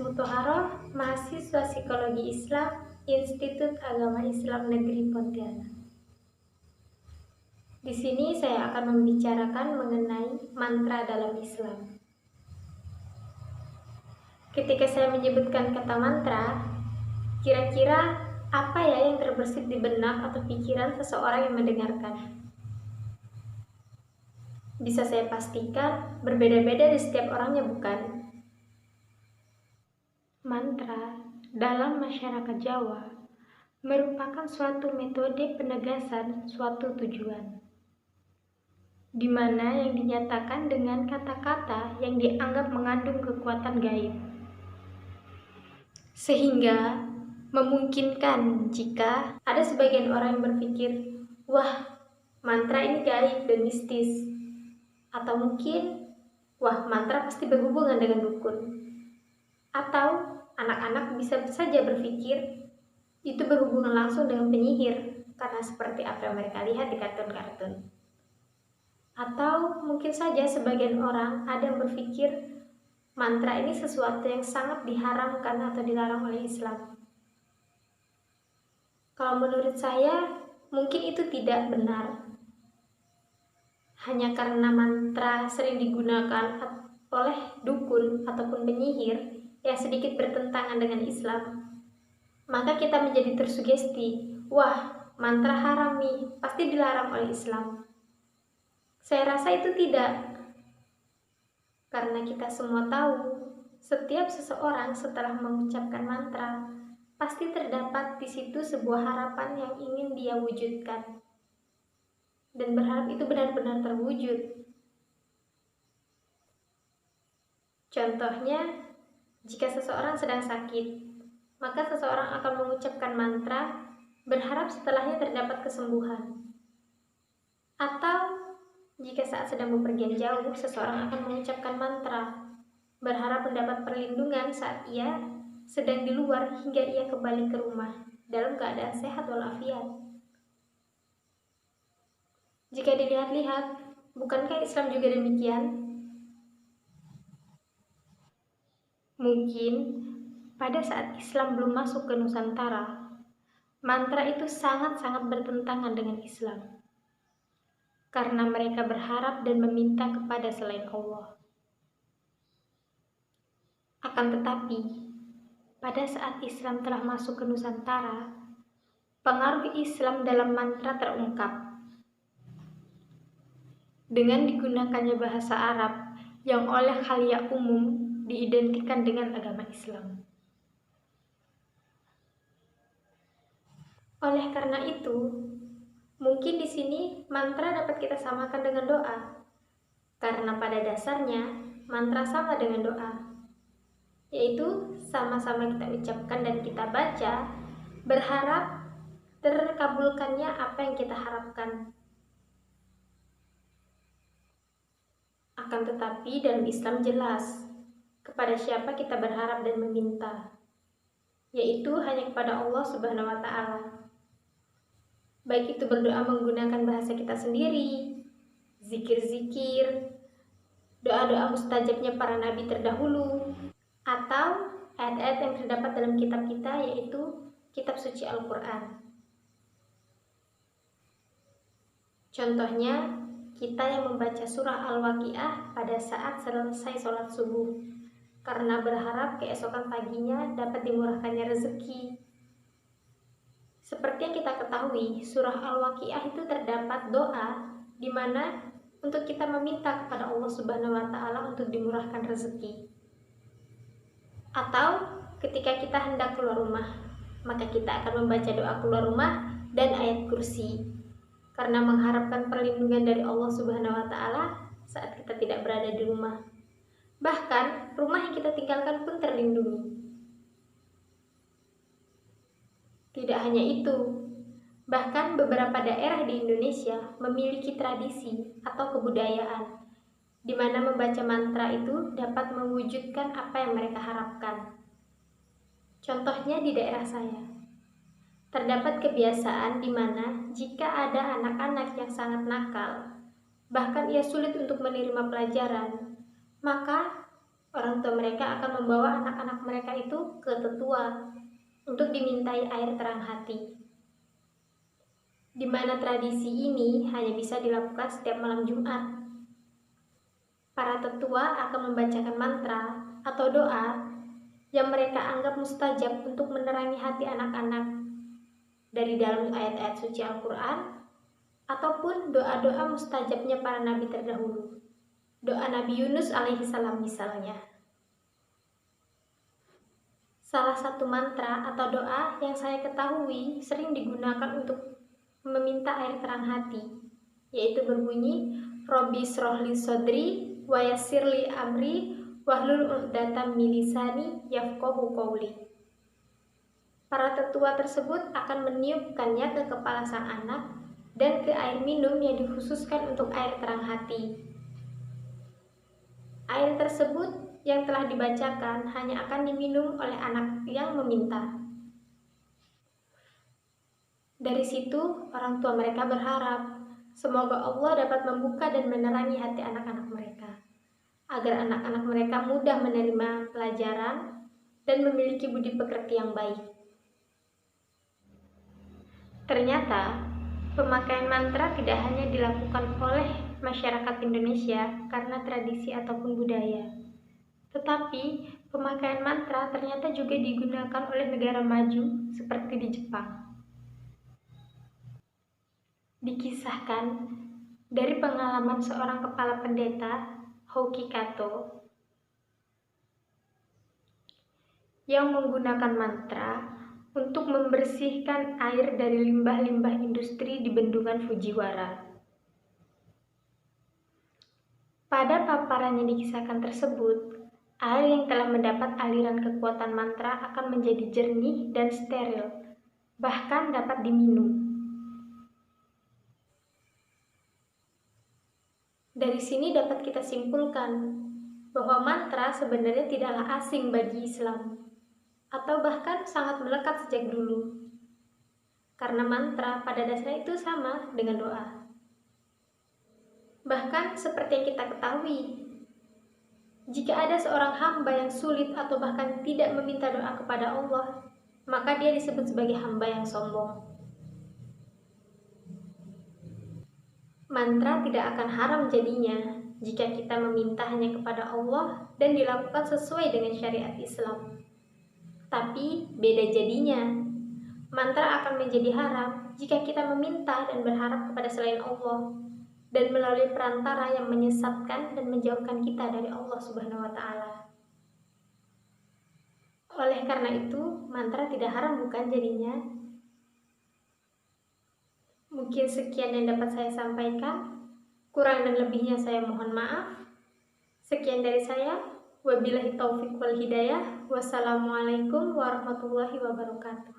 Muthaharoh, mahasiswa Psikologi Islam, Institut Agama Islam Negeri Pontianak. Di sini saya akan membicarakan mengenai mantra dalam Islam. Ketika saya menyebutkan kata mantra, kira-kira apa ya yang terbersit di benak atau pikiran seseorang yang mendengarkan? Bisa saya pastikan berbeda-beda di setiap orangnya, bukan? Mantra dalam masyarakat Jawa merupakan suatu metode penegasan suatu tujuan, di mana yang dinyatakan dengan kata-kata yang dianggap mengandung kekuatan gaib, sehingga memungkinkan jika ada sebagian orang yang berpikir, wah, mantra ini gaib dan mistis, atau mungkin, wah, mantra pasti berhubungan dengan dukun. Atau anak-anak bisa saja berpikir itu berhubungan langsung dengan penyihir karena seperti apa yang mereka lihat di kartun-kartun. Atau mungkin saja sebagian orang ada yang berpikir mantra ini sesuatu yang sangat diharamkan atau dilarang oleh Islam. Kalau menurut saya mungkin itu tidak benar. Hanya karena mantra sering digunakan oleh dukun ataupun penyihir yang sedikit bertentangan dengan Islam, maka kita menjadi tersugesti, wah, mantra haram nih, pasti dilarang oleh Islam. Saya rasa itu tidak, karena kita semua tahu setiap seseorang setelah mengucapkan mantra pasti terdapat di situ sebuah harapan yang ingin dia wujudkan dan berharap itu benar-benar terwujud. Contohnya, jika seseorang sedang sakit, maka seseorang akan mengucapkan mantra berharap setelahnya terdapat kesembuhan. Atau jika saat sedang bepergian jauh, seseorang akan mengucapkan mantra berharap mendapat perlindungan saat ia sedang di luar hingga ia kembali ke rumah dalam keadaan sehat walafiat. Jika dilihat-lihat, bukankah Islam juga demikian? Mungkin pada saat Islam belum masuk ke Nusantara, mantra itu sangat-sangat bertentangan dengan Islam, karena mereka berharap dan meminta kepada selain Allah. Akan tetapi, pada saat Islam telah masuk ke Nusantara, pengaruh Islam dalam mantra terungkap. Dengan digunakannya bahasa Arab yang oleh khalayak umum diidentikan dengan agama Islam. Oleh karena itu, mungkin di sini mantra dapat kita samakan dengan doa, karena pada dasarnya mantra sama dengan doa, yaitu sama-sama kita ucapkan dan kita baca, berharap terkabulkannya apa yang kita harapkan. Akan tetapi dalam Islam jelas kepada siapa kita berharap dan meminta, yaitu hanya kepada Allah Subhanahu wa Ta'ala. Baik itu berdoa menggunakan bahasa kita sendiri, zikir-zikir, doa-doa mustajabnya para nabi terdahulu, atau ayat-ayat yang terdapat dalam kitab kita, yaitu kitab suci Al-Quran. Contohnya, kita yang membaca surah Al-Waqiah pada saat selesai sholat subuh, karena berharap keesokan paginya dapat dimurahkannya rezeki. Seperti yang kita ketahui, surah Al-Waqiah itu terdapat doa di mana untuk kita meminta kepada Allah Subhanahu wa Ta'ala untuk dimurahkan rezeki. Atau ketika kita hendak keluar rumah, maka kita akan membaca doa keluar rumah dan ayat kursi, karena mengharapkan perlindungan dari Allah Subhanahu wa Ta'ala saat kita tidak berada di rumah. Bahkan rumah yang kita tinggalkan pun terlindungi. Tidak hanya itu, bahkan beberapa daerah di Indonesia memiliki tradisi atau kebudayaan di mana membaca mantra itu dapat mewujudkan apa yang mereka harapkan. Contohnya di daerah saya, terdapat kebiasaan di mana jika ada anak-anak yang sangat nakal, bahkan ia sulit untuk menerima pelajaran, maka Orang tua mereka akan membawa anak-anak mereka itu ke tetua untuk dimintai air terang hati, di mana tradisi ini hanya bisa dilakukan setiap malam Jumat. Para tetua akan membacakan mantra atau doa yang mereka anggap mustajab untuk menerangi hati anak-anak dari dalam ayat-ayat suci Al-Quran ataupun doa-doa mustajabnya para nabi terdahulu. Doa Nabi Yunus alaihi salam misalnya. Salah satu mantra atau doa yang saya ketahui sering digunakan untuk meminta air terang hati, yaitu berbunyi Robbi srohli sodri wa yassirli amri wahlul 'uqdatam min lisani yafqahu qawli. Para tetua tersebut akan meniupkannya ke kepala sang anak dan ke air minum yang dikhususkan untuk air terang hati. Air tersebut yang telah dibacakan hanya akan diminum oleh anak yang meminta. Dari situ, orang tua mereka berharap semoga Allah dapat membuka dan menerangi hati anak-anak mereka, agar anak-anak mereka mudah menerima pelajaran dan memiliki budi pekerti yang baik. Ternyata, pemakaian mantra tidak hanya dilakukan oleh masyarakat Indonesia karena tradisi ataupun budaya, tetapi pemakaian mantra ternyata juga digunakan oleh negara maju seperti di Jepang. Dikisahkan dari pengalaman seorang kepala pendeta, Hoki Kato, yang menggunakan mantra untuk membersihkan air dari limbah-limbah industri di bendungan Fujiwara. Pada paparan yang dikisahkan tersebut, air yang telah mendapat aliran kekuatan mantra akan menjadi jernih dan steril, bahkan dapat diminum. Dari sini dapat kita simpulkan bahwa mantra sebenarnya tidaklah asing bagi Islam, atau bahkan sangat melekat sejak dulu. Karena mantra pada dasarnya itu sama dengan doa. Bahkan seperti yang kita ketahui, jika ada seorang hamba yang sulit atau bahkan tidak meminta doa kepada Allah, maka dia disebut sebagai hamba yang sombong. Mantra tidak akan haram jadinya jika kita meminta hanya kepada Allah dan dilakukan sesuai dengan syariat Islam. Tapi beda jadinya, mantra akan menjadi haram jika kita meminta dan berharap kepada selain Allah dan melalui perantara yang menyesatkan dan menjauhkan kita dari Allah Subhanahu wa Ta'ala. Oleh karena itu, mantra tidak haram bukan jadinya? Mungkin sekian yang dapat saya sampaikan. Kurang dan lebihnya saya mohon maaf. Sekian dari saya. Wabillahi taufiq wal hidayah. Wassalamualaikum warahmatullahi wabarakatuh.